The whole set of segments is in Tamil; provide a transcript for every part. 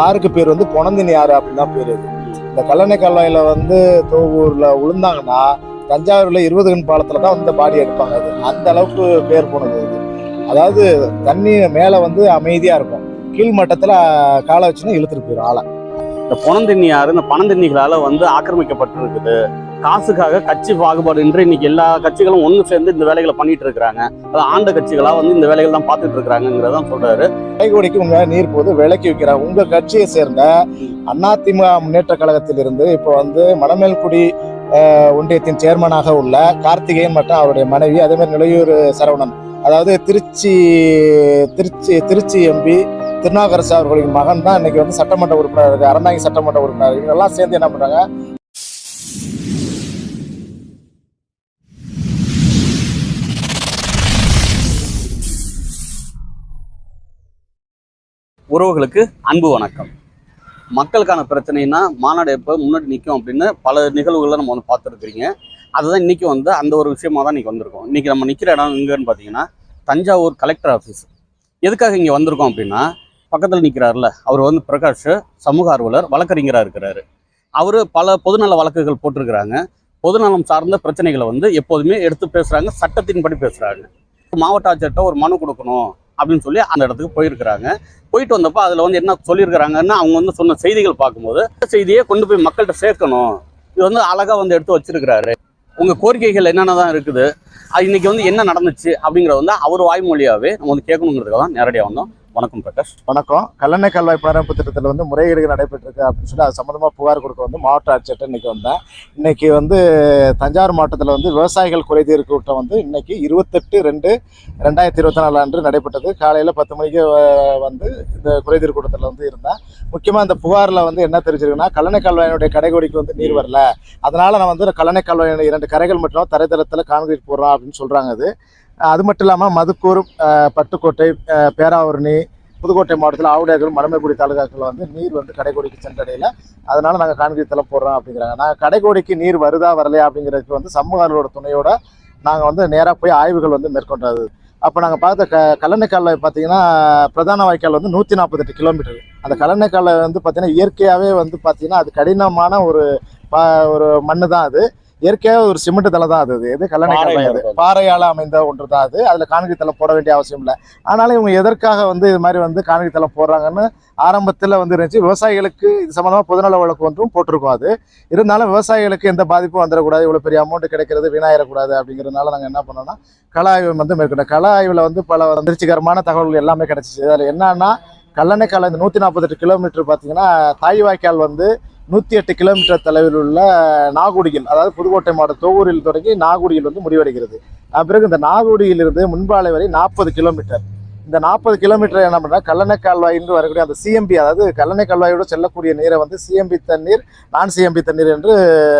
ஆறுக்கு பேர் வந்து பொனந்தினி ஆறு அப்படின்னு தான் பேர். இந்த கல்லணை கால்வாயில வந்து தோவூர்ல விழுந்தாங்கன்னா தஞ்சாவூர்ல 20 கண் பாலத்துல தான் வந்து பாடி எடுப்பாங்க. அது அந்த அளவுக்கு பேர் போனது அது. அதாவது தண்ணி மேல வந்து அமைதியா இருக்கும், கீழ்மட்டத்துல காலை வச்சுன்னா இழுத்துட்டு போயிடும் ஆளை. இந்த பொனந்தண்ணி ஆறு இந்த பணந்தண்ணிகளால வந்து ஆக்கிரமிக்கப்பட்டிருக்குது. காசுக்காக கட்சி பாகுபாடு இன்று இன்னைக்கு எல்லா கட்சிகளும் ஒன்று சேர்ந்து இந்த வேலைகளை பண்ணிட்டு இருக்கிறாங்க. அது ஆண்ட கட்சிகளா வந்து இந்த வேலைகள் தான் பார்த்துட்டு இருக்கிறாங்கிறதான் சொல்றாரு. கைகோடிக்கு உங்க நீர் போது விலைக்கு வைக்கிறாங்க. உங்க கட்சியை சேர்ந்த அதிமுக முன்னேற்ற கழகத்திலிருந்து இப்போ வந்து மணமேல்குடி ஒன்றியத்தின் சேர்மனாக உள்ள கார்த்திகேயன் மற்றும் அவருடைய மனைவி, அதே மாதிரி நிலையூர் சரவணன், அதாவது திருச்சி எம்பி திருநாகரசு அவர்களின் மகன் தான் இன்னைக்கு வந்து சட்டமன்ற உறுப்பினர், அறந்தாங்கி சட்டமன்ற உறுப்பினர். இவங்கெல்லாம் சேர்ந்து என்ன பண்றாங்க, உறவுகளுக்கு அன்பு வணக்கம். மக்களுக்கான பிரச்சனைனா மாநாடு எப்போ முன்னாடி நிற்கும் அப்படின்னு பல நிகழ்வுகளை நம்ம வந்து பார்த்துருக்குறீங்க. அதுதான் இன்றைக்கி வந்து அந்த ஒரு விஷயமா தான் இன்றைக்கி வந்திருக்கோம். இன்றைக்கி நம்ம நிற்கிற இடம் எங்கன்னு பார்த்தீங்கன்னா தஞ்சாவூர் கலெக்டர் ஆஃபீஸ். எதுக்காக இங்கே வந்திருக்கோம் அப்படின்னா, பக்கத்தில் நிற்கிறாருல அவர் வந்து பிரகாஷ், சமூக ஆர்வலர், வழக்கறிஞராக இருக்கிறாரு. அவர் பல பொதுநல வழக்குகள் போட்டிருக்கிறாங்க. பொதுநலம் சார்ந்த பிரச்சனைகளை வந்து எப்போதுமே எடுத்து பேசுகிறாங்க, சட்டத்தின்படி பேசுகிறாங்க. மாவட்ட ஆட்சியர்கிட்ட ஒரு மனு கொடுக்கணும் அப்படின்னு சொல்லி அந்த இடத்துக்கு போயிருக்கிறாங்க. போயிட்டு வந்தப்போ அதில் வந்து என்ன சொல்லியிருக்கிறாங்கன்னா, அவங்க வந்து சொன்ன செய்திகள் பார்க்கும்போது செய்தியை கொண்டு போய் மக்கள்கிட்ட சேர்க்கணும். இது வந்து அழகாக வந்து எடுத்து வச்சிருக்கிறாரு. உங்கள் கோரிக்கைகள் என்னென்ன தான் இருக்குது, அது இன்னைக்கு வந்து என்ன நடந்துச்சு அப்படிங்கிறத வந்து அவர் வாய்மொழியாகவே நம்ம வந்து கேட்கணுங்கிறதுக்காக தான் நேரடியாக வந்தோம். வணக்கம் பிரகாஷ். வணக்கம். கல்லணை கால்வாய் புனரமைப்பு திட்டத்தில் வந்து முறைகேடுகள் நடைபெற்றிருக்கு அப்படின்னு சொல்லி அது சம்மந்தமாக புகார் கொடுக்க வந்து மாவட்ட ஆட்சியர்கிட்ட இன்னைக்கு வந்தேன். இன்னைக்கு வந்து தஞ்சாவூர் மாவட்டத்தில் வந்து விவசாயிகள் குறைதீர் கூட்டம் வந்து இன்னைக்கு 28/2/2024 அன்று நடைபெற்றது. காலையில் 10 மணிக்கு வந்து இந்த குறைதீர் கூட்டத்தில் வந்து இருந்தேன். முக்கியமாக இந்த புகாரில் வந்து என்ன தெரிஞ்சிருக்குன்னா, கல்லணை கால்வாயினுடைய கடைகோடிக்கு வந்து நீர் வரல, அதனால நான் வந்து கல்லணை கால்வாயினுடைய 2 கரைகள் மட்டும் தரைத்தளத்தில் கான்கிரீட் போடுறோம் அப்படின்னு சொல்கிறாங்க. அது மட்டும் இல்லாமல் மதுக்கூர், பட்டுக்கோட்டை, பேராவூரணி, புதுக்கோட்டை மாவட்டத்தில் ஆவுடையார்கள், மணமேல்குடி தாலுகாக்கள் வந்து நீர் வந்து கடைகோடிக்கு சென்றடையில, அதனால நாங்கள் கான்கிரீட் தளம் போடுறோம் அப்படிங்கிறாங்க. நாங்கள் கடைகோடிக்கு நீர் வருதா வரலையா அப்படிங்கிறதுக்கு வந்து சமூகங்களோட துணையோட நாங்கள் வந்து நேராக போய் ஆய்வுகள் வந்து மேற்கொண்டது. அப்போ நாங்கள் பார்த்த கல்லணை கால்வாய் பார்த்தீங்கன்னா, பிரதான வாய்க்கால் வந்து 148 கிலோமீட்டர். அந்த கல்லணை கால்வாய் வந்து பார்த்தீங்கன்னா இயற்கையாகவே வந்து பார்த்தீங்கன்னா அது கடினமான ஒரு மண்ணு தான். அது இயற்கையாக ஒரு சிமெண்ட் தலை தான். அது எது கல்லணை கால்வாய், அது பாறையால் அமைந்த ஒன்று தான். அது அதில் கான்கிரீட் தலை போட வேண்டிய அவசியம் இல்லை. ஆனாலும் இவங்க எதற்காக வந்து இது மாதிரி வந்து கான்கிரீட் தலை போடுறாங்கன்னு ஆரம்பத்தில் வந்து இருந்துச்சு. விவசாயிகளுக்கு இது சம்மந்தமாக பொதுநல வழக்கு ஒன்றும் போட்டிருக்கோம். அது இருந்தாலும் விவசாயிகளுக்கு எந்த பாதிப்பும் வந்துடக்கூடாது, இவ்வளோ பெரிய அமௌண்ட் கிடைக்கிறது வீணாயிடக்கூடாது அப்படிங்கிறதுனால நாங்கள் என்ன பண்ணோம்னா, கள ஆய்வு வந்து மேற்கொண்டோம். கள ஆய்வில் வந்து பல அதிர்ச்சிகரமான தகவல்கள் எல்லாமே கிடைச்சிச்சு. அதில் என்னன்னா, கல்லணை கால்வாய் இந்த 148 கிலோமீட்டர் பார்த்தீங்கன்னா, தாய் வாய்க்கால் வந்து 108 கிலோமீட்டர் தொலைவில் உள்ள நாகுடியில், அதாவது புதுக்கோட்டை மாவட்டம் தோவூரில் தொடங்கி நாகுடியில் வந்து முடிவடைகிறது. பிறகு இந்த நாகுடியிலிருந்து முன்பாலை வரை 40 கிலோமீட்டர். இந்த 40 கிலோமீட்டர் என்ன பண்ணுறா, கல்லணை கால்வாய் என்று வரக்கூடிய அந்த சிஎம்பி, அதாவது கல்லணை கால்வாயோடு செல்லக்கூடிய நீரை வந்து சிஎம்பி தண்ணீர், நான் சிஎம்பி தண்ணீர் என்று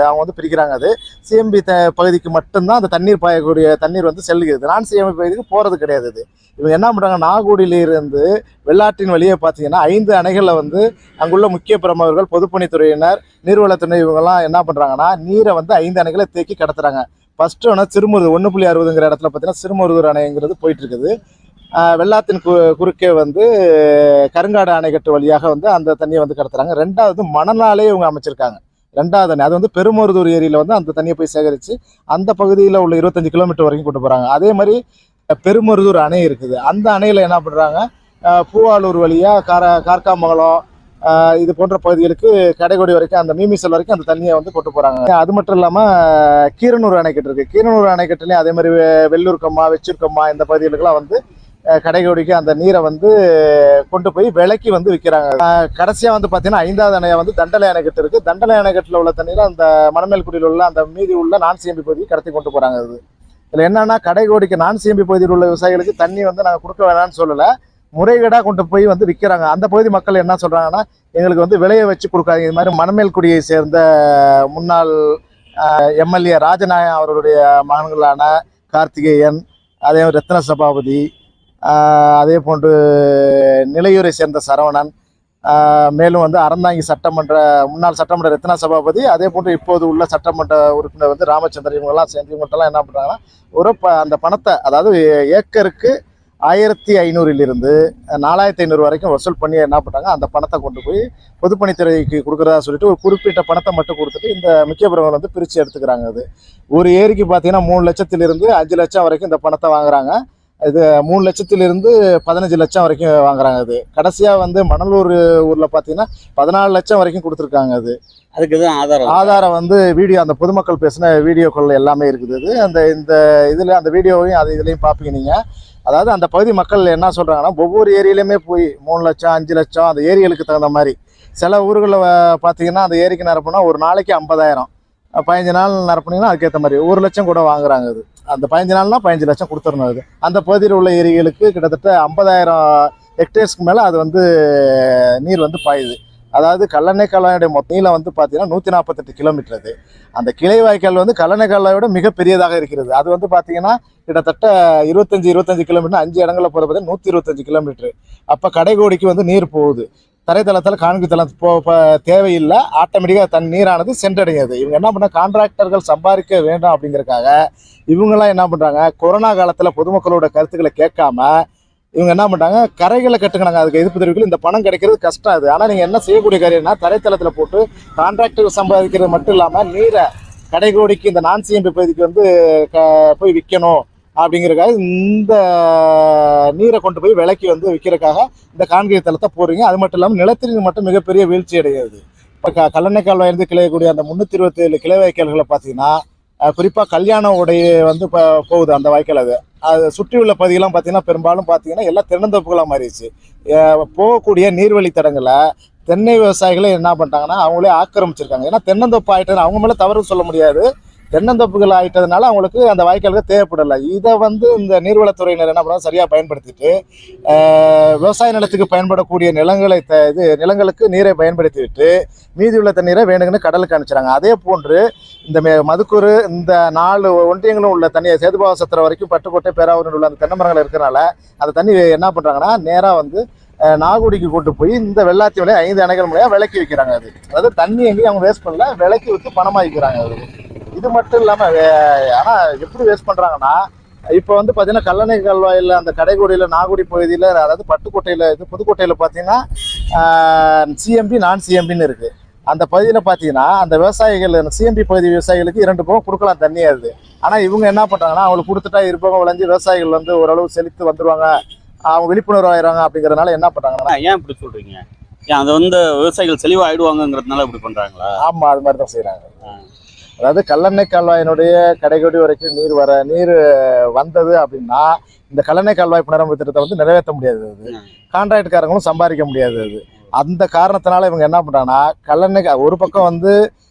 அவங்க வந்து பிரிக்கிறாங்க. அது சிஎம்பி பகுதிக்கு மட்டும்தான் அந்த தண்ணீர் பாயக்கூடிய தண்ணீர் வந்து செல்லுகிறது. நான் சிஎம்பி பகுதிக்கு போகிறது கிடையாது. இது இவங்க என்ன பண்ணுறாங்க, நாகுடியிலிருந்து வெள்ளாற்றின் வழியே பார்த்தீங்கன்னா 5 அணைகளில் வந்து அங்குள்ள முக்கிய பிரமுகர்கள், பொதுப்பணித்துறையினர், நீர்வளத்துறை, இவங்கெல்லாம் என்ன பண்ணுறாங்கன்னா நீரை வந்து 5 அணைகளை தேக்கி கடத்துறாங்க. ஃபர்ஸ்ட் ஒன்று சிறுமுருது 1.60ங்கிற இடத்துல பார்த்தீங்கன்னா சிறுமுருதூர் அணைங்கிறது போயிட்டு இருக்குது. வெள்ளாத்தின் குறுக்கே வந்து கருங்காடு அணைக்கட்டு வழியாக வந்து அந்த தண்ணியை வந்து கடத்துறாங்க. 2வது மணலாலே இவங்க அமைச்சிருக்காங்க. 2வது அணை அது வந்து பெருமருதூர் ஏரியில் வந்து அந்த தண்ணியை போய் சேகரித்து அந்த பகுதியில் உள்ள 25 கிலோமீட்டர் வரைக்கும் கொண்டு போகிறாங்க. அதே மாதிரி பெருமருதூர் அணை இருக்குது. அந்த அணையில் என்ன பண்ணுறாங்க, பூவாலூர் வழியாக கார்காமங்கலம் இது போன்ற பகுதிகளுக்கு கடைகோடி வரைக்கும் அந்த மீமிசல் வரைக்கும் அந்த தண்ணியை வந்து கொண்டு போகிறாங்க. அது மட்டும் இல்லாமல் கீரனூர் அணைக்கட்டு இருக்குது. கீரனூர் அணைக்கட்டுலேயும் அதே மாதிரி வெள்ளூர் கம்மா, வெச்சூர் கம்மா இந்த பகுதிகளுக்கெல்லாம் வந்து கடைகோடிக்கு அந்த நீரை வந்து கொண்டு போய் விலைக்கு வந்து விற்கிறாங்க. கடைசியாக வந்து பார்த்தீங்கன்னா 5வது அணையை வந்து தண்டலை அணைக்கட்டு இருக்குது. தண்டலை அணைக்கட்டில் உள்ள தண்ணீரை அந்த மணமேல்குடியில் உள்ள அந்த மீதி உள்ள நான் சிஎம்பி பகுதிக்கு கடத்தி கொண்டு போகிறாங்க. அது இதில் என்னன்னா, கடைகோடிக்கு நான் சிஎம்பி பகுதியில் உள்ள விவசாயிகளுக்கு தண்ணி வந்து நாங்கள் கொடுக்க வேணாம்னு சொல்லலை, முறைகேடாக கொண்டு போய் வந்து விற்கிறாங்க. அந்த பகுதி மக்கள் என்ன சொல்கிறாங்கன்னா, எங்களுக்கு வந்து விலையை வச்சு கொடுக்காது. இது மாதிரி மணமேல்குடியை சேர்ந்த முன்னாள் எம்எல்ஏ ராஜநாயகம் அவருடைய மகன்களான கார்த்திகேயன், அதே ரத்ன சபாபதி, அதே போன்று நிலையூரை சேர்ந்த சரவணன், மேலும் வந்து அறந்தாங்கி முன்னாள் சட்டமன்ற ரத்னா சபாபதி, அதே போன்று இப்போது உள்ள சட்டமன்ற உறுப்பினர் வந்து ராமச்சந்திரன், இவங்கெல்லாம் சேர்ந்து இவங்கள்ட்டெல்லாம் என்ன பண்ணுறாங்கன்னா, அந்த பணத்தை, அதாவது ஏக்கருக்கு 1500 4500 வரைக்கும் வசூல் பண்ணி என்ன பண்ணாங்க, அந்த பணத்தை கொண்டு போய் பொதுப்பணித்துறைக்கு கொடுக்குறதா சொல்லிட்டு ஒரு குறிப்பிட்ட பணத்தை மட்டும் கொடுத்துட்டு இந்த முக்கிய பிரமுகர் வந்து பிரித்து எடுத்துக்கிறாங்க. அது ஒரு ஏரிக்கு பார்த்தீங்கன்னா 3 லட்சத்திலிருந்து 5 லட்சம் வரைக்கும் இந்த பணத்தை வாங்குறாங்க. இது 3 லட்சத்திலிருந்து 15 லட்சம் வரைக்கும் வாங்குறாங்க. அது கடைசியாக வந்து மணலூர் ஊரில் பார்த்தீங்கன்னா 14 லட்சம் வரைக்கும் கொடுத்துருக்காங்க. அது அதுக்கு எதுவும் ஆதாரம் வந்து வீடியோ, அந்த பொதுமக்கள் பேசின வீடியோக்கள் எல்லாமே இருக்குது. அது இந்த இதில் அந்த வீடியோவையும் அது இதுலேயும் பார்ப்பீங்க நீங்கள். அதாவது அந்த பகுதி மக்கள் என்ன சொல்கிறாங்கன்னா, ஒவ்வொரு ஏரியிலையுமே போய் 3 லட்சம் 5 லட்சம் அந்த ஏரிகளுக்கு தகுந்த மாதிரி, சில ஊர்களில் பார்த்தீங்கன்னா அந்த ஏரிக்கு நிரப்புனா ஒரு நாளைக்கு 50,000, 15 நாள் நிரப்புனீங்கன்னா அதுக்கேற்ற மாதிரி 1 லட்சம் கூட வாங்குறாங்க. அது அந்த 15 நாள்னா 15 லட்சம் கொடுத்துடணும். அது அந்த பகுதியில் உள்ள ஏரிகளுக்கு கிட்டத்தட்ட 50,000 ஹெக்டேர்ஸ்க்கு மேலே அது வந்து நீர் வந்து பாயுது. அதாவது கல்லணை கால்வாயுடைய மொத்த நீளம் வந்து பார்த்தீங்கன்னா 148 கிலோமீட்டர். அது அந்த கிளை வாய்க்கால் வந்து கல்லணை கால்வாயோட மிக பெரியதாக இருக்கிறது. அது வந்து பார்த்தீங்கன்னா கிட்டத்தட்ட 25 கிலோமீட்டர், 5 இடங்களில் போகிற பார்த்தீங்கன்னா 125 கிலோமீட்டர். அப்போ கடைகோடிக்கு வந்து நீர் போகுது. தரைத்தளத்தில் கான்கிரீட் தளம் தேவையில்லை, ஆட்டோமேட்டிக்காக நீரானது சென்றடையாது. இவங்க என்ன பண்ண, கான்ட்ராக்டர்கள் சம்பாதிக்க வேண்டாம் அப்படிங்கிறதுக்காக இவங்கெல்லாம் என்ன பண்ணுறாங்க, கொரோனா காலத்தில் பொதுமக்களோட கருத்துக்களை கேட்காம இவங்க என்ன பண்ணுறாங்க, கரைகளை கட்டுக்கிறாங்க. அதுக்கு எதிர்ப்பு தெரிவிக்கல. இந்த பணம் கிடைக்கிறது கஷ்டம். அது ஆனால் நீங்கள் என்ன செய்யக்கூடிய காரியம்னா, தரைத்தளத்தில் போட்டு கான்ட்ராக்டர் சம்பாதிக்கிறது மட்டும் இல்லாமல் நீரை கடைகோடிக்கு இந்த நான் சிஎம்பி பகுதிக்கு வந்து போய் விற்கணும் அப்படிங்கிறதுக்காக இந்த நீரை கொண்டு போய் விலைக்கு வந்து விற்கிறதுக்காக இந்த கான்கிரீட் தளத்தை போடுறீங்க. அது மட்டும் இல்லாமல் நிலத்தடி மட்டும் மிகப்பெரிய வீழ்ச்சி அடைகிறது. இப்போ கல்லணை கால்வாயிலிருந்து கிளையக்கூடிய அந்த 327 கிளை வாய்க்கால்களை பார்த்தீங்கன்னா, குறிப்பாக கல்யாண உடைய வந்து இப்போ போகுது அந்த வாய்க்கால். அது சுற்றி உள்ள பகுதியெல்லாம் பார்த்தீங்கன்னா பெரும்பாலும் பார்த்தீங்கன்னா எல்லாம் தென்னந்தோப்புகளாக மாறிடுச்சு. போகக்கூடிய நீர்வழித்தடங்களை தென்னை விவசாயிகளே என்ன பண்ணிட்டாங்கன்னா அவங்களே ஆக்கிரமிச்சிருக்காங்க. ஏன்னா தென்னந்தோப்பு ஆகிட்டது அவங்க மேலே தவறு சொல்ல முடியாது. தென்னந்தோப்புகள் ஆகிட்டதுனால அவங்களுக்கு அந்த வாய்க்கால்கள் தேவைப்படலை. இதை வந்து இந்த நீர்வளத்துறையினர் என்ன பண்ணுறாங்க, சரியாக பயன்படுத்திட்டு விவசாய நிலத்துக்கு பயன்படக்கூடிய நிலங்களுக்கு நீரை பயன்படுத்தி விட்டு மீதி உள்ள தண்ணீரை வேணுங்கன்னு கடலுக்கு அனுப்பிச்சிறாங்க. அதே போன்று இந்த மதுக்கூறு இந்த 4 ஒன்றியங்களும் உள்ள தண்ணியை சேதுபாவசத்திரம் வரைக்கும் பட்டுக்கோட்டை பேராவூரில் உள்ள அந்த தென்னை மரங்கள் இருக்கிறனால அந்த தண்ணி என்ன பண்ணுறாங்கன்னா நேராக வந்து நாகுடிக்கு கொண்டு போய் இந்த வெள்ளாத்தி விலையை 5 அணைகள் மூலையாக விலைக்கு விற்கிறாங்க. அது அதாவது தண்ணி எங்கேயும் அவங்க வேஸ்ட் பண்ணல, விலைக்கு விற்று பணமாக விற்கிறாங்க. அது இது மட்டும் இல்லாமல் ஆனால் எப்படி வேஸ்ட் பண்ணுறாங்கன்னா, இப்போ வந்து பார்த்தீங்கன்னா கல்லணை கால்வாயில் அந்த கடைக்கோடியில் நாகுடி பகுதியில், அதாவது பட்டுக்கோட்டையில் புதுக்கோட்டையில் பார்த்தீங்கன்னா சிஎம்பி நான் சிஎம்பின்னு இருக்குது. அந்த பகுதியில் பார்த்தீங்கன்னா அந்த விவசாயிகள் சிஎம்பி பகுதி விவசாயிகளுக்கு 2 பக்கம் கொடுக்கலாம் தண்ணி. அது ஆனால் இவங்க என்ன பண்ணுறாங்கன்னா, அவங்களுக்கு கொடுத்துட்டா இருப்பவங்க விளைஞ்சி விவசாயிகள் வந்து ஓரளவு செழித்து வந்துடுவாங்க, அவங்க விழிப்புணர்வு ஆயிடுறாங்க. அப்படிங்கிறதுனால என்ன பண்ணுறாங்கன்னா, ஏன் இப்படி சொல்கிறீங்க? ஏன் அது வந்து விவசாயிகள் தெளிவாகிடுவாங்கிறதுனால இப்படி பண்ணுறாங்களா? ஆமாம், அது மாதிரி தான் செய்கிறாங்க. அதாவது கல்லணை கால்வாயினுடைய கடைகோடி வரைக்கும் நீர் வந்தது அப்படின்னா இந்த கல்லணை கால்வாய் புனரமைப்பு திட்டத்தை வந்து நிறைவேற்ற முடியாது. அது கான்ட்ராக்ட்காரங்களும் சம்பாதிக்க முடியாது. அது அந்த காரணத்தினால இவங்க என்ன பண்ணுறாங்கன்னா, கல்லணை ஒரு பக்கம் வந்து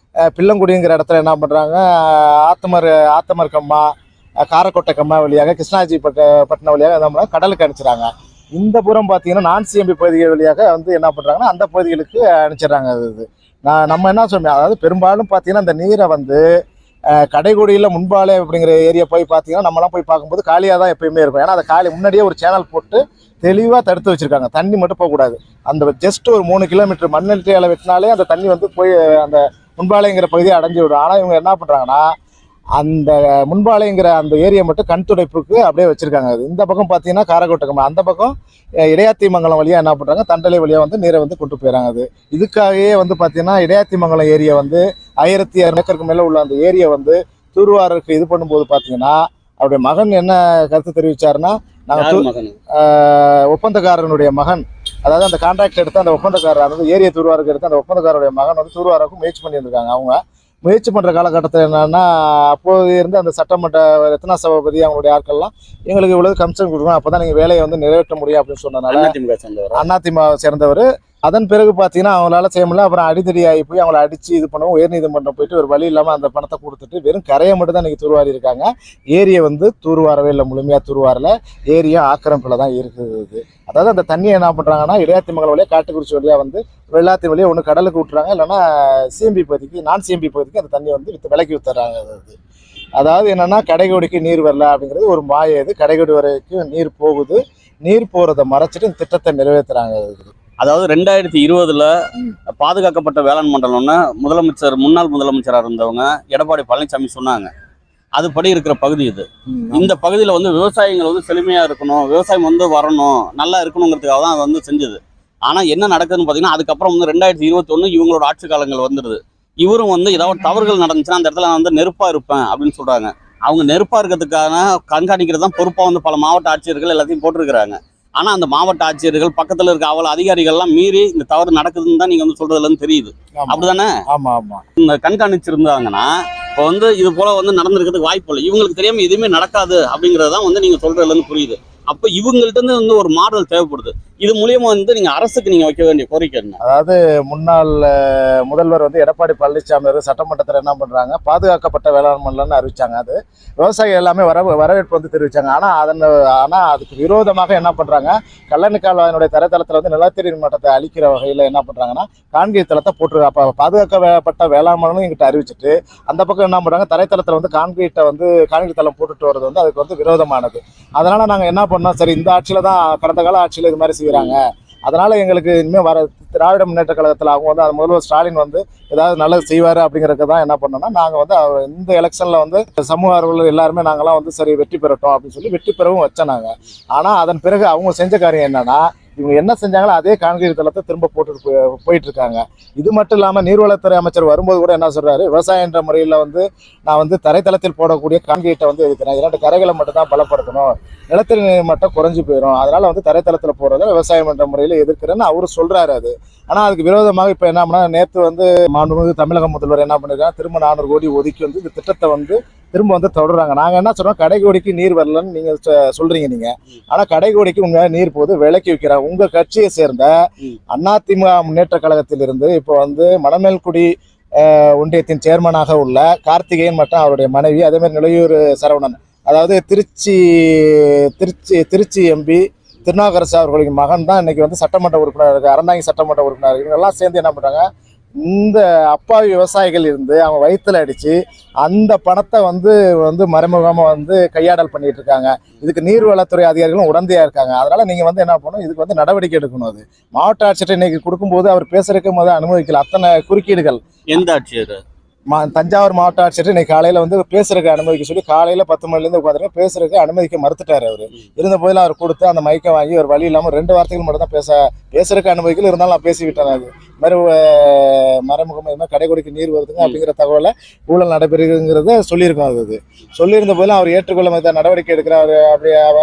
பிள்ளங்குடிங்கிற இடத்துல என்ன பண்ணுறாங்க, ஆத்தமர் கம்மா, காரக்கோட்டை கம்மா வழியாக கிருஷ்ணாஜி பட்டினம் வழியாக என்ன பண்ணுறாங்க, கடலுக்கு அனுப்பிச்சிடுறாங்க. இந்த புறம் பார்த்தீங்கன்னா நான் சிஎம்பி பகுதிகள் வழியாக வந்து என்ன பண்ணுறாங்கன்னா அந்த பகுதிகளுக்கு அனுப்பிச்சிடுறாங்க. அது நம்ம என்ன சொல்லுவோம், அதாவது பெரும்பாலும் பார்த்தீங்கன்னா இந்த நீரை வந்து கடைகோடியில் முன்பாலே அப்படிங்கிற ஏரியா போய் பார்த்தீங்கன்னா நம்மளாம் போய் பார்க்கும்போது காலியாக தான் எப்பயுமே இருக்கும். ஏன்னா அந்த முன்னாடியே ஒரு சேனல் போட்டு தெளிவாக தடுத்து வச்சுருக்காங்க, தண்ணி மட்டும் போகக்கூடாது. அந்த ஜஸ்ட் ஒரு 3 கிலோமீட்டர் மண்ணெல்லையால் வெட்டினாலே அந்த தண்ணி வந்து போய் அந்த முன்பாலைங்கிற பகுதியை அடைஞ்சு விடும். ஆனால் இவங்க என்ன பண்ணுறாங்கன்னா அந்த முன்பாலைங்கிற அந்த ஏரியா மட்டும் கண் துடைப்புக்கு அப்படியே வச்சுருக்காங்க. அது இந்த பக்கம் பார்த்தீங்கன்னா காரக்கோட்டை, அந்த பக்கம் இடையாத்திமங்கலம் வழியாக என்ன பண்ணுறாங்க, தண்டலை வழியாக வந்து நீரை வந்து கொண்டு போயிடறாங்க. அது இதுக்காகவே வந்து பார்த்தீங்கன்னா இடையாத்திமங்கலம் ஏரியா வந்து 1200 ஏக்கருக்கு மேலே உள்ள அந்த ஏரியா வந்து தூர்வாருக்கு இது பண்ணும்போது பார்த்தீங்கன்னா அவருடைய மகன் என்ன கருத்து தெரிவித்தாருன்னா, நாங்கள் ஒப்பந்தக்காரனுடைய மகன், அதாவது அந்த கான்ட்ராக்ட் எடுத்து அந்த ஒப்பந்தக்காரர், அதாவது ஏரியா தூர்வாருக்கு எடுத்து அந்த ஒப்பந்தக்காரருடைய மகன் வந்து தூர்வாருக்கும் முயற்சி பண்ணியிருக்காங்க. அவங்க முயற்சி பண்ணுற காலகட்டத்தில் என்னென்னா, அப்போது இருந்து அந்த சட்டமன்ற ரத்னா சபாபதி அவங்களுடைய ஆட்கள்லாம் எங்களுக்கு இவ்வளவு கமிஷன் கொடுக்கணும், அப்போ தான் நீங்கள் வேலையை வந்து நிறைவேற்ற முடியும் அப்படின்னு சொன்னதுனால அதிமுக சேர்ந்தவர். அதன் பிறகு பார்த்தீங்கன்னா அவங்களால செய்ய முடியல. அப்புறம் அடித்தடி ஆகி போய் அவங்கள அடித்து இது பண்ணுவோம். உயர்நீதிமன்றம் போயிட்டு ஒரு வழி இல்லாமல் அந்த பணத்தை கொடுத்துட்டு வெறும் கரையை மட்டும் தான் இன்றைக்கி தூர்வாரி இருக்காங்க. ஏரியை வந்து தூர்வாரவே இல்லை, முழுமையாக தூர்வாரில். ஏரியா ஆக்கிரமிப்பில் தான் இருக்குது. அதாவது அந்த தண்ணியை என்ன பண்ணுறாங்கன்னா இடையாத்திமங்கலம் வழியாக காட்டுக்குறிச்சி வழியாக வந்து வெள்ளாத்தின் வழியாக ஒன்று கடலுக்கு விட்டுறாங்க, இல்லைன்னா சிஎம்பி பகுதிக்கு நான் சிஎம்பி பகுதிக்கு அந்த தண்ணியை வந்து விலைக்கு வித்துறாங்க. அதாவது என்னென்னா கடைகோடிக்கு நீர் வரல அப்படிங்கிறது ஒரு மாய. இது கடைகோடி வரைக்கும் நீர் போகுது, நீர் போகிறத மறைச்சிட்டு இந்த திட்டத்தை நிறைவேற்றுறாங்க. அதாவது 2020 பாதுகாக்கப்பட்ட வேளாண் மண்டலம்னு முன்னாள் முதலமைச்சராக இருந்தவங்க எடப்பாடி பழனிசாமி சொன்னாங்க. அதுபடி இருக்கிற பகுதி இது. இந்த பகுதியில் வந்து விவசாயிகள் வந்து செழுமையா இருக்கணும், விவசாயம் வந்து வரணும், நல்லா இருக்கணுங்கிறதுக்காக தான் அது வந்து செஞ்சது. ஆனால் என்ன நடக்குதுன்னு பார்த்தீங்கன்னா, அதுக்கப்புறம் வந்து 2021 இவங்களோட ஆட்சி காலங்கள் வந்துடுது. இவரும் வந்து ஏதாவது தவறுகள் நடந்துச்சுன்னா அந்த இடத்துல நான் வந்து நெருப்பா இருப்பேன் அப்படின்னு சொல்றாங்க. அவங்க நெருப்பா இருக்கிறதுக்கான கண்காணிக்கிறது தான் பொறுப்பா வந்து பல மாவட்ட ஆட்சியர்கள் எல்லாத்தையும் போட்டிருக்கிறாங்க. ஆனா அந்த மாவட்ட ஆட்சியர்கள் பக்கத்துல இருக்க அவ்வளவு அதிகாரிகள்லாம் மீறி இந்த தவறு நடக்குதுன்னு தான் நீங்க வந்து சொல்றதுல இருந்து தெரியுது. அப்படிதானே? ஆமா ஆமா. இந்த கண்காணிச்சிருந்தாங்கன்னா இப்போ வந்து இது போல வந்து நடந்திருக்கிறதுக்கு வாய்ப்பு இல்லை. இவங்களுக்கு தெரியாம எதுவுமே நடக்காது அப்படிங்கறதான் வந்து நீங்க சொல்றதுல இருந்து புரியுது. அப்ப இவங்கள்ட்ட இருந்து வந்து ஒரு மாடல் தேவைப்படுது. இது மூலியமா வந்து நீங்க அரசுக்கு நீங்க வைக்க வேண்டிய கோரிக்கை என்ன? அதாவது முன்னாள் முதல்வர் வந்து எடப்பாடி பழனிசாமி அவர்கள் சட்டமன்றத்தில் என்ன பண்றாங்க, பாதுகாக்கப்பட்ட வேளாண் மண்டலம்னு அறிவிச்சாங்க. அது விவசாயிகள் எல்லாமே வரவேற்பு வந்து தெரிவிச்சாங்க. ஆனால் அதுக்கு விரோதமாக என்ன பண்றாங்க, கல்லணை கால்வாயினுடைய தரைத்தளத்தில் வந்து நிலத்தடி மட்டத்தை அழிக்கிற வகையில் என்ன பண்றாங்கன்னா கான்கிரீட் தளத்தை போட்டு, அப்போ பாதுகாக்கப்பட்ட வேளாண் மண்டலம் எங்கிட்ட அறிவிச்சிட்டு அந்த பக்கம் என்ன பண்றாங்க, தரைத்தளத்தில் வந்து கான்கிரீட் தளம் போட்டுட்டு வர்றது வந்து அதுக்கு வந்து விரோதமானது. அதனால நாங்கள் என்ன பண்ணோம், சரி இந்த ஆட்சியில தான், கடந்த கால ஆட்சியில் இது மாதிரி செய்யறாங்க, அதனால எங்களுக்கு இனிமேல் வர திராவிட முன்னேற்ற கழகத்தில் அவங்க வந்து முதல்வர் ஸ்டாலின் வந்து ஏதாவது நல்லது செய்வார் அப்படிங்கிறதுக்கு தான் என்ன பண்ணோம்னா, நாங்கள் வந்து இந்த எலெக்ஷனில் வந்து சமூக ஆர்வலர்கள் எல்லாருமே நாங்களாம் வந்து சரி வெற்றி பெறட்டும் அப்படின்னு சொல்லி வெற்றி பெறவும் வச்சோம் நாங்கள். ஆனால் அதன் பிறகு அவங்க செஞ்ச காரியம் என்னன்னா, இவங்க என்ன செஞ்சாங்களோ அதே கான்கிரீட் தளத்தை திரும்ப போயிட்டு இருக்காங்க. இது மட்டும் இல்லாமல் நீர்வளத்துறை அமைச்சர் வரும்போது கூட என்ன சொல்றாரு, விவசாயம் என்ற முறையில் வந்து நான் வந்து தரைத்தளத்தில் போடக்கூடிய கான்கிரீட்டை வந்து எதிர்க்கிறேன், 2 கரைகளை மட்டும் தான் பலப்படுத்தணும், நிலத்தடி நீர் மட்டம் குறைஞ்சு போயிடும், அதனால வந்து தரைத்தளத்தில் போறதை விவசாயம் என்ற முறையில் எதிர்க்கிறேன்னு அவரு சொல்றாரு. அது ஆனால் அதுக்கு விரோதமாக இப்போ என்ன பண்ணா, நேற்று வந்து மாண்புமிகு தமிழக முதல்வர் என்ன பண்ணிருக்காங்க, திரும்ப 400 கோடி ஒதுக்கி வந்து இந்த திட்டத்தை வந்து திரும்ப வந்து தொடர்றாங்க. நாங்கள் என்ன சொல்றோம், கடைகோடிக்கு நீர் வரலன்னு நீங்க சொல்றீங்க நீங்க, ஆனா கடைகோடிக்கு உங்க நீர் போது விலைக்கு விற்கிறாங்க. உங்க கட்சியை சேர்ந்த அதிமுக முன்னேற்ற கழகத்திலிருந்து இப்போ வந்து மணமேல்குடி ஒன்றியத்தின் சேர்மனாக உள்ள கார்த்திகேயன் மற்றும் அவருடைய மனைவி, அதே மாதிரி நிலையூர் சரவணன், அதாவது திருச்சி எம்பி திருநாவுக்கரசு அவர்களுடைய மகன் தான் இன்னைக்கு வந்து சட்டமன்ற உறுப்பினர் இருக்கு, அறந்தாங்கி சட்டமன்ற உறுப்பினர். இவங்கெல்லாம் சேர்ந்து என்ன பண்றாங்க, இந்த அப்பாவி விவசாயிகள் இருந்து அவங்க வயிற்றுல அடிச்சு அந்த பணத்தை வந்து மறைமுகமாக வந்து கையாடல் பண்ணிட்டு இருக்காங்க. இதுக்கு நீர்வளத்துறை அதிகாரிகளும் உடந்தையா இருக்காங்க. அதனால நீங்க வந்து என்ன பண்ணணும், இதுக்கு வந்து நடவடிக்கை எடுக்கணும். அது மாவட்ட ஆட்சியர் இன்னைக்கு கொடுக்கும்போது அவர் பேசுறதுக்கு முதல் அனுமதிக்கல, அத்தனை குறுக்கீடுகள். எந்த ஆட்சியர்? தஞ்சாவூர் மாவட்ட ஆட்சியர் இன்னைக்கு காலையில வந்து பேசுறதுக்கு அனுமதிக்க சொல்லி காலையில 10 மணிலேருந்து உட்காந்துருக்க பேசுறதுக்கு அனுமதிக்க மறுத்துட்டாரு. அவரு இருந்த போதில் அவர் கொடுத்து அந்த மைக்கை வாங்கி ஒரு வழி இல்லாமல் 2 வார்த்தைகள் மட்டும் தான் பேசுறதுக்கு அனுமதிக்கல. இருந்தாலும் நான் பேசிவிட்டேன். அது மறைமுகமாக கடைகோடிக்கு நீர் வருதுங்க அப்படிங்கிற தகவலை ஊழல் நடைபெறுங்கிறத சொல்லியிருக்கோம். அது சொல்லியிருந்த போதிலும் அவர் ஏற்றுக்கொள்ள நடவடிக்கை எடுக்கிறாரு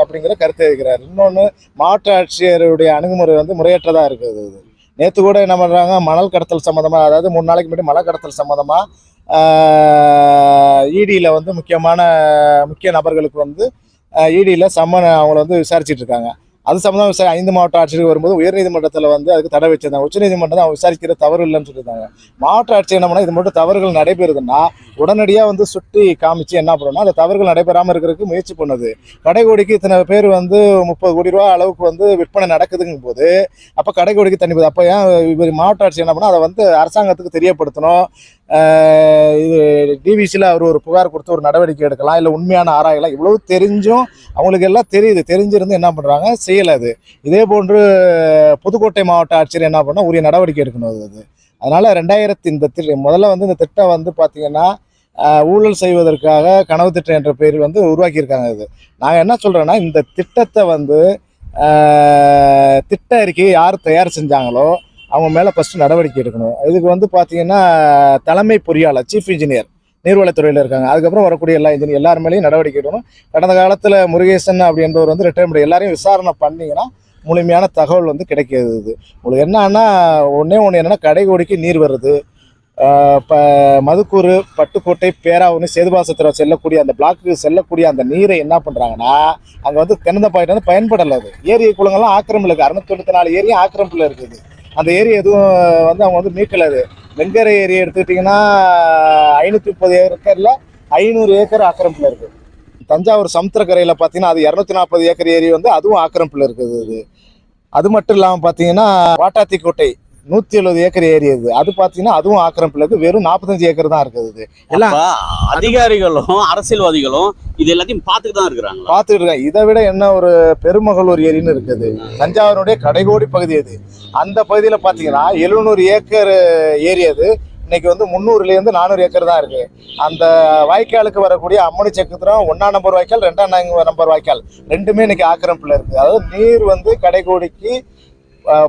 அப்படிங்கிற கருத்தை இருக்கிறார். இன்னொன்று, மாவட்ட ஆட்சியருடைய அணுகுமுறை வந்து முறையற்றதா இருக்குது. அது நேற்று கூட என்ன பண்ணுறாங்க, மணல் கடத்தல் சம்மந்தமாக, அதாவது 3 நாளைக்கு முன்னாடி மணல் கடத்தல் சம்மந்தமாக இடியில் வந்து முக்கிய நபர்களுக்கு வந்து இடியில் அவங்கள வந்து விசாரிச்சுட்டு இருக்காங்க. அது சம்மந்தமாக 5 மாவட்ட ஆட்சியருக்கு வரும்போது உயர்நீதிமன்றத்தில் வந்து அதுக்கு தடை வச்சிருந்தாங்க. உச்சநீதிமன்றம் தான் விசாரிக்கிற தவறு இல்லைன்னு சொல்லியிருந்தாங்க. மாவட்ட ஆட்சியர் என்ன பண்ணால், இது மட்டும் தவறுகள் நடைபெறுதுன்னா உடனடியாக வந்து சுட்டி காமிச்சு என்ன பண்ணணும்னா அந்த தவறுகள் நடைபெறாமல் இருக்கிறதுக்கு முயற்சி பண்ணுது. கடைகோடிக்கு இத்தனை பேர் வந்து 30 கோடி ரூபா அளவுக்கு வந்து விற்பனை நடக்குதுங்கும் போது அப்போ கடைகோடிக்கு தண்ணி போகுது. அப்போ ஏன் இவர் மாவட்ட ஆட்சியர் என்ன பண்ணால் அதை வந்து அரசாங்கத்துக்கு தெரியப்படுத்தணும். இது டிவிசியில் அவர் ஒரு புகார் கொடுத்து ஒரு நடவடிக்கை எடுக்கலாம், இல்லை உண்மையான ஆராயலாம். இவ்வளவு தெரிஞ்சும் அவங்களுக்கு எல்லாம் தெரிஞ்சிருந்து என்ன பண்ணுறாங்க, செய்யலை. அது இதே போன்று புதுக்கோட்டை மாவட்ட ஆட்சியர் என்ன பண்ணால் உரிய நடவடிக்கை எடுக்கணும். அது அதனால் முதல்ல வந்து இந்த திட்டம் வந்து பார்த்தீங்கன்னா ஊழல் செய்வதற்காக கனவு திட்டம் என்ற பெயரில் வந்து உருவாக்கியிருக்காங்க. இது நாங்கள் என்ன சொல்கிறேன்னா, இந்த திட்டத்தை வந்து திட்ட அறிக்கையை யார் தயார் செஞ்சாங்களோ அவங்க மேலே ஃபஸ்ட்டு நடவடிக்கை எடுக்கணும். இதுக்கு வந்து பார்த்தீங்கன்னா தலைமை பொறியாளர், சீஃப் இன்ஜினியர் நீர்வளத்துறையில் இருக்காங்க. அதுக்கப்புறம் வரக்கூடிய எல்லா இன்ஜினியர் எல்லார் மேலேயும் நடவடிக்கை எடுக்கணும். கடந்த காலத்தில் முருகேசன் அப்படின்றவர் வந்து ரிட்டையர்மெண்ட் எல்லாரையும் விசாரணை பண்ணிங்கன்னா முழுமையான தகவல் வந்து கிடைக்கிறது. உங்களுக்கு என்னன்னா, ஒன்று என்னென்னா, கடைகோடிக்கு நீர் வருது. இப்போ மதுக்கூறு, பட்டுக்கோட்டை, பேராவூர், சேதுபாசத்திரம் செல்லக்கூடிய அந்த பிளாக்கு செல்லக்கூடிய அந்த நீரை என்ன பண்ணுறாங்கன்னா, அங்கே வந்து தென்னந்தப்பாயிட்டு வந்து பயன்படலை. அது ஏரி குளங்கள்லாம் ஆக்கிரமிப்பில் இருக்குது. 694 ஏரியும் ஆக்கிரமிப்பில் இருக்குது. அந்த ஏரி எதுவும் வந்து அவங்க வந்து மீட்கலாது. வெங்கரை ஏரி எடுத்துக்கிட்டிங்கன்னா 530 ஏக்கரில் 500 ஏக்கர் ஆக்கிரமிப்பில் இருக்குது. தஞ்சாவூர் சமுத்திரக்கரையில் பார்த்தீங்கன்னா அது 240 ஏக்கர் ஏரி வந்து அதுவும் ஆக்கிரமிப்பில் இருக்குது. அது மட்டும் இல்லாமல் பார்த்தீங்கன்னா வாட்டாத்திக்கோட்டை 170 ஏக்கர் ஏரி அது பார்த்தீங்கன்னா அதுவும் ஆக்கிரமிப்பில் இருக்குது. வெறும் 45 ஏக்கர் தான் இருக்குது. எல்லாம் அதிகாரிகளும் அரசியல்வாதிகளும் இது எல்லாத்தையும் பார்த்துட்டு தான் இருக்காங்க. இதை விட என்ன ஒரு பெருமகளூர் ஏரின்னு இருக்குது, தஞ்சாவூருடைய கடைகோடி பகுதி. அது அந்த பகுதியில் பார்த்தீங்கன்னா 700 ஏக்கர் ஏரி. அது இன்னைக்கு வந்து 300லேருந்து 400 ஏக்கர் தான் இருக்கு. அந்த வாய்க்காலுக்கு வரக்கூடிய அம்மணி சக்கரம் 1ஆம் நம்பர் வாய்க்கால் 2ஆம் நம்பர் வாய்க்கால் ரெண்டுமே இன்னைக்கு ஆக்கிரமிப்புல இருக்கு. அதாவது நீர் வந்து கடைக்கோடிக்கு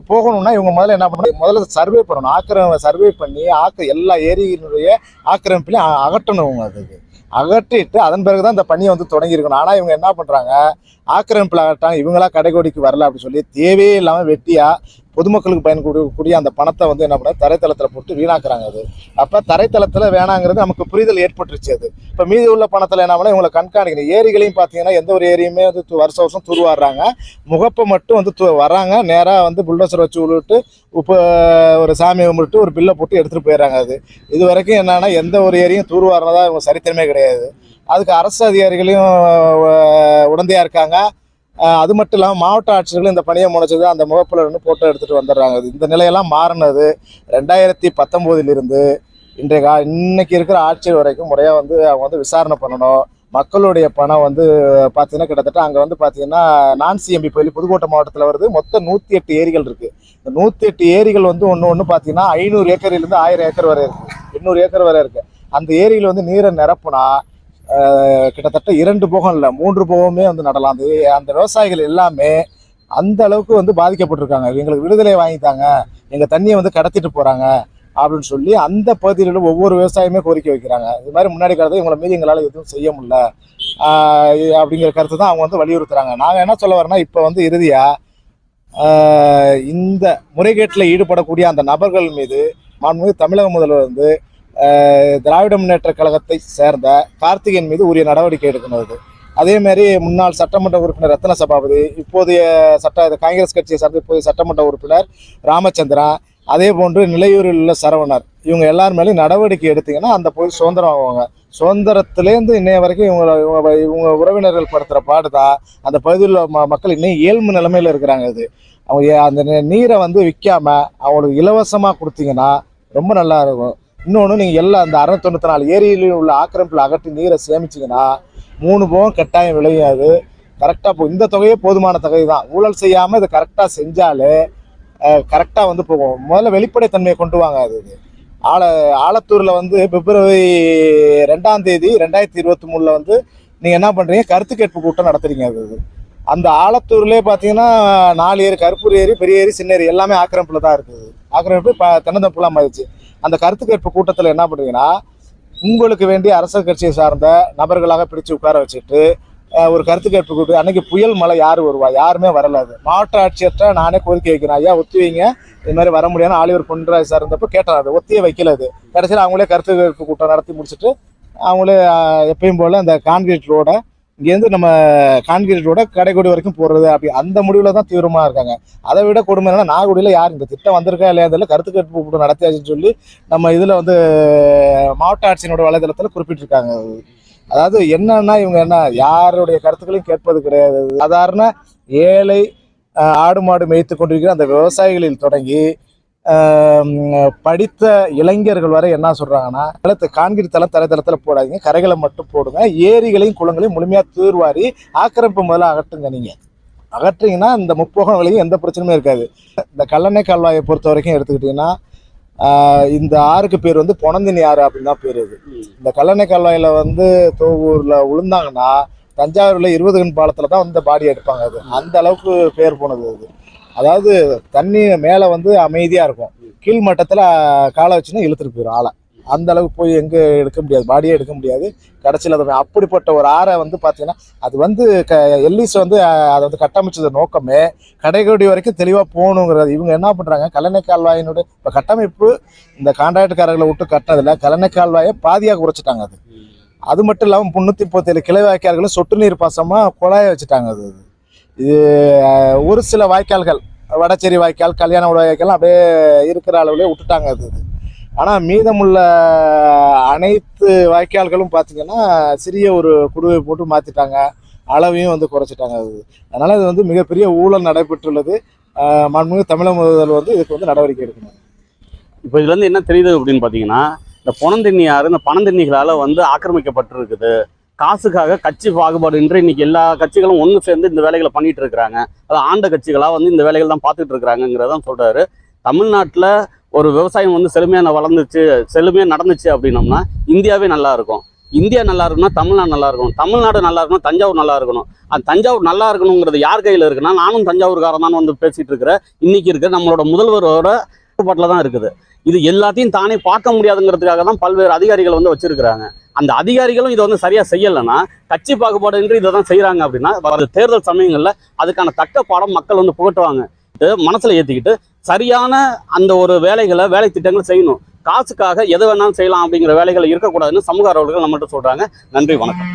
போகணும்னா இவங்க முதல்ல என்ன பண்ணணும், முதல்ல சர்வே பண்ணணும். சர்வே பண்ணி எல்லா ஏரியினுடைய ஆக்கிரமிப்புலையும் அகற்றணும். இவங்க அதுக்கு அகற்றிட்டு அதன் பிறகுதான் இந்த பணியை வந்து தொடங்கியிருக்கணும். ஆனால் இவங்க என்ன பண்ணுறாங்க, ஆக்கிரமிப்பில் அகட்டாங்க, இவங்களா கடைக்கோடிக்கு வரல அப்படின்னு சொல்லி தேவையே இல்லாமல் வெட்டியாக பொதுமக்களுக்கு பயன்படக்கூடிய அந்த பணத்தை வந்து என்ன பண்ண தரைத்தளத்தில் போட்டு வீணாக்குறாங்க. அது அப்போ தரைத்தளத்தில் வேணாங்கிறது நமக்கு புரிதல் ஏற்பட்டுருச்சு. அது இப்போ மீதி உள்ள பணத்தில் என்ன பண்ணால் இவங்களை கண்காணிக்கணும். ஏரிகளையும் பார்த்தீங்கன்னா எந்த ஒரு ஏரியுமே வந்து வருஷம் தூர்வாடுறாங்க. முகப்பை மட்டும் வந்து வர்றாங்க, நேராக வந்து புல்டோசர் வச்சு விட்டு ஒரு சாமியை கும்பிட்டு ஒரு பில்லை போட்டு எடுத்துகிட்டு போயிடுறாங்க. அது இது வரைக்கும் என்னன்னா எந்த ஒரு ஏரியும் தூர்வாடுறதா இவங்க சரித்திரமே கிடையாது. அதுக்கு அரசு அதிகாரிகளையும் உடந்தையாக இருக்காங்க. அது மட்டும் இல்லாமல் மாவட்ட ஆட்சியர்களும் இந்த பணியை முனைச்சது அந்த முகப்பில் இருந்து போட்டோ எடுத்துகிட்டு வந்துடுறாங்க. இந்த நிலையெல்லாம் மாறினது 2019 இன்னைக்கு இருக்கிற ஆட்சியர் வரைக்கும் முறையாக வந்து அவங்க வந்து விசாரணை பண்ணணும். மக்களுடைய பணம் வந்து பார்த்தீங்கன்னா கிட்டத்தட்ட அங்கே வந்து பார்த்தீங்கன்னா நான்சிஎம்பி பகுதி புதுக்கோட்டை மாவட்டத்தில் வருது. மொத்தம் 108 ஏரிகள் இருக்குது. இந்த 108 ஏரிகள் வந்து ஒன்று பார்த்தீங்கன்னா 500 ஏக்கர்லேருந்து 1000 ஏக்கர் வரை இருக்குது, 800 ஏக்கர் வரை இருக்குது. அந்த ஏரியில் வந்து நீரை நிரப்புனா கிட்டத்தட்ட 2 போகம் இல்லை 3 போகமே வந்து நடலாம். அந்த விவசாயிகள் எல்லாமே அந்த அளவுக்கு வந்து பாதிக்கப்பட்டிருக்காங்க. எங்களுக்கு விடுதலை வாங்கிட்டாங்க, எங்கள் தண்ணியை வந்து கடத்திட்டு போகிறாங்க அப்படின்னு சொல்லி அந்த பகுதியில் ஒவ்வொரு விவசாயமே கோரிக்கை வைக்கிறாங்க. இது மாதிரி முன்னாடி காலத்தில் இவங்களை மீறி எங்களால் எதுவும் செய்ய முடியல அப்படிங்கிற கருத்து தான் அவங்க வந்து வலியுறுத்துறாங்க. நாங்கள் என்ன சொல்ல வரோன்னா, இப்போ வந்து இறுதியாக இந்த முறைகேட்டில் ஈடுபடக்கூடிய அந்த நபர்கள் மீது மாண்புமிகு தமிழக முதல்வர் வந்து திராவிட முன்னேற்ற கழகத்தை சேர்ந்த கார்த்திகேயன் மீது உரிய நடவடிக்கை எடுக்கணும். அதேமாரி முன்னாள் சட்டமன்ற உறுப்பினர் ரத்ன சபாபதி, இப்போதைய காங்கிரஸ் கட்சியை சார்ந்த இப்போதைய சட்டமன்ற உறுப்பினர் ராமச்சந்திரன், அதே போன்று நிலையூரில் உள்ள சரவணர், இவங்க எல்லார் மேலேயும் நடவடிக்கை எடுத்தீங்கன்னா அந்த போய் சுதந்திரம் ஆகுவாங்க. சுதந்திரத்துலேருந்து இன்னைய வரைக்கும் இவங்க உறவினர்கள் படுத்துகிற பாடு தான் அந்த பகுதியில் மக்கள் இன்னும் ஏழ்மை நிலைமையில் இருக்கிறாங்க. அது அவங்க அந்த நீரை வந்து விற்காம அவங்களுக்கு இலவசமாக கொடுத்தீங்கன்னா ரொம்ப நல்லா இருக்கும். இன்னொன்று, நீங்கள் எல்லாம் அந்த 694 ஏரியிலும் உள்ள ஆக்கிரமிப்பில் அகற்றி நீரை சேமிச்சிங்கன்னா 3 போகம் கட்டாயம் விளையாது. கரெக்டாக இந்த தொகையே போதுமான தொகை தான். ஊழல் செய்யாமல் இதை கரெக்டாக செஞ்சாலே கரெக்டாக வந்து போகும். முதல்ல வெளிப்படைத்தன்மையை கொண்டு வாங்க. அது ஆலத்தூரில் வந்து பிப்ரவரி 2ஆம் தேதி 2023 வந்து நீங்கள் என்ன பண்ணுறீங்க, கருத்து கேட்பு கூட்டம் நடத்துறீங்க. அது அந்த ஆலத்தூர்லேயே பார்த்தீங்கன்னா 4 ஏரி, கருப்பூர் ஏரி, பெரிய ஏரி, சின்ன ஏரி எல்லாமே ஆக்கிரமிப்பில் தான் இருக்குது. ஆக்கிரமிப்பு தென்னந்தப்புலாம் மதிச்சு அந்த கருத்து கேட்பு கூட்டத்தில் என்ன பண்ணுறீங்கன்னா, உங்களுக்கு வேண்டிய அரசியல் கட்சியை சார்ந்த நபர்களாக பிடிச்சு உட்கார வச்சுட்டு ஒரு கருத்து கேட்பு கூட்டு. அன்னைக்கு புயல் மழை யார் வருவா, யாருமே வரல. அது மாவட்ட ஆட்சியர்கிட்ட நானே கோரிக்கை வைக்கிறேன், ஐயா ஒத்தி வைங்க, இது மாதிரி வர முடியாது. ஆலிவர் பொன்ராஜ் சார் இருந்தப்போ கேட்டார், அது ஒத்தியே வைக்கல. அது கடைசியில் அவங்களே கருத்து கேட்பு கூட்டம் நடத்தி முடிச்சுட்டு அவங்களே எப்பயும் போல் அந்த கான்கிரீட் ரோட இங்கேருந்து நம்ம கான்கிரீட் ரோட கடைக்கோடி வரைக்கும் போடுறது அப்படி அந்த முடிவில் தான் தீவிரமாக இருக்காங்க. அதை விட கொடுமை என்னன்னா, நாகூடியில் யார் இந்த திட்டம் வந்திருக்கா இல்லையா தெரியல, கருத்து கேட்பு கூட்டம் நடத்தியாச்சுன்னு சொல்லி நம்ம இதில் வந்து மாவட்ட ஆட்சியினோட வலைதளத்தில் குறிப்பிட்டிருக்காங்க. அதாவது என்னன்னா, இவங்க என்ன யாருடைய கருத்துக்களையும் கேட்பது கிடையாது. சாதாரண ஏழை ஆடு மாடு மேய்த்து கொண்டிருக்கிற அந்த விவசாயிகளில் தொடங்கி படித்த இளைஞர்கள் வரை என்ன சொல்றாங்கன்னா, கான்கிரீட் தளம் தரைத்தளத்தில் போடாதீங்க, கரைகளை மட்டும் போடுங்க, ஏரிகளையும் குளங்களையும் முழுமையாக தூர்வாரி ஆக்கிரமிப்பு முதல்ல அகற்றுங்க. நீங்கள் அகற்றுங்கன்னா இந்த முப்போகம் விலையும் எந்த பிரச்சனையும் இருக்காது. இந்த கல்லணை கால்வாயை பொறுத்த வரைக்கும் எடுத்துக்கிட்டிங்கன்னா, இந்த ஆறுக்கு பேர் வந்து பொனந்தினி ஆறு அப்படின்னு தான் பேர். இந்த கல்லணை கால்வாயில் வந்து தோவூரில் விழுந்தாங்கன்னா தஞ்சாவூரில் 20 கண் பாலத்தில் தான் வந்து பாடி எடுப்பாங்க. அது அந்த அளவுக்கு பேர் போனது. அது அதாவது தண்ணி மேலே வந்து அமைதியாக இருக்கும், கீழ் மட்டத்தில் காலை வச்சுன்னா இழுத்துட்டு போயிடும் ஆளை. அந்த அளவுக்கு போய் எங்கே எடுக்க முடியாது, பாடியே எடுக்க முடியாது. கடைசியில் அது அப்படிப்பட்ட ஒரு ஆறை வந்து பார்த்தீங்கன்னா, அது வந்து எல்லிஸ் வந்து அதை வந்து கட்டமைச்சது நோக்கமே கடைக்கோடி வரைக்கும் தெளிவாக போகணுங்கிறது. இவங்க என்ன பண்ணுறாங்க, கல்லணை கால்வாயினுடைய இப்போ கட்டமைப்பு இந்த கான்ட்ராக்டுக்காரர்களை விட்டு கட்டினதில்ல, கல்லணை கால்வாயை பாதியாக குறைச்சிட்டாங்க. அது மட்டும் இல்லாமல் 337 கிளை வாய்க்கால்களும் சொட்டு நீர் பாசமாக குழாய வச்சுட்டாங்க. இது ஒரு சில வாய்க்கால்கள், வடச்சேரி வாய்க்கால், கல்யாண வாய்க்கால் அப்படியே இருக்கிற அளவுலேயே விட்டுட்டாங்க. அது ஆனால் மீதமுள்ள அனைத்து வாய்க்கால்களும் பார்த்திங்கன்னா சிறிய ஒரு குடுவை போட்டு மாற்றிட்டாங்க, அளவையும் வந்து குறைச்சிட்டாங்க. அதனால் இது வந்து மிகப்பெரிய ஊழல் நடைபெற்றுள்ளது. மாண்புமிகு தமிழக முதல்வர் வந்து இதுக்கு வந்து நடவடிக்கை எடுக்கணும். இப்போ இதுலேருந்து என்ன தெரியுது அப்படின்னு பார்த்தீங்கன்னா, இந்த பொனந்தண்ணி ஆறு இந்த பணந்தண்ணிகளால் வந்து ஆக்கிரமிக்கப்பட்டிருக்குது. காசுக்காக கட்சி பாகுபாடு இன்று இன்னைக்கு எல்லா கட்சிகளும் ஒன்று சேர்ந்து இந்த வேலைகளை பண்ணிட்டு இருக்கிறாங்க. அது ஆண்ட கட்சிகளாக வந்து இந்த வேலைகள் தான் பார்த்துட்டு இருக்கிறாங்கிறதான் சொல்றாரு. தமிழ்நாட்டில் ஒரு விவசாயம் வந்து செழுமையாக வளர்ந்துச்சு, செழுமையாக நடந்துச்சு அப்படின்னோம்னா இந்தியாவே நல்லா இருக்கும். இந்தியா நல்லா இருக்கணும்னா தமிழ்நாடு நல்லா இருக்கணும், தமிழ்நாடு நல்லா இருக்கணும், தஞ்சாவூர் நல்லா இருக்கணும். அந்த தஞ்சாவூர் நல்லா இருக்கணுங்கிறது யார் கையில் இருக்குன்னா, நானும் தஞ்சாவூர்காரன் தான் வந்து பேசிட்டு இருக்கிறேன். இன்னைக்கு இருக்கிற நம்மளோட முதல்வரோட கட்டுப்பாட்டில் தான் இருக்குது. இது எல்லாத்தையும் தானே பார்க்க முடியாதுங்கிறதுக்காக தான் பல்வேறு அதிகாரிகள் வந்து வச்சிருக்கிறாங்க. அந்த அதிகாரிகளும் இதை வந்து சரியா செய்யலைன்னா, கட்சி பாகுபாடு இதை தான் செய்யறாங்க அப்படின்னா, தேர்தல் சமயங்கள்ல அதுக்கான தக்க பாடம் மக்கள் வந்து புகட்டுவாங்க. மனசுல ஏத்திக்கிட்டு சரியான அந்த ஒரு வேலை திட்டங்கள் செய்யணும். காசுக்காக எது வேணாலும் செய்யலாம் அப்படிங்கிற வேலைகள் இருக்கக்கூடாதுன்னு சமூக ஆர்வலர்கள் நம்மகிட்ட சொல்றாங்க. நன்றி, வணக்கம்.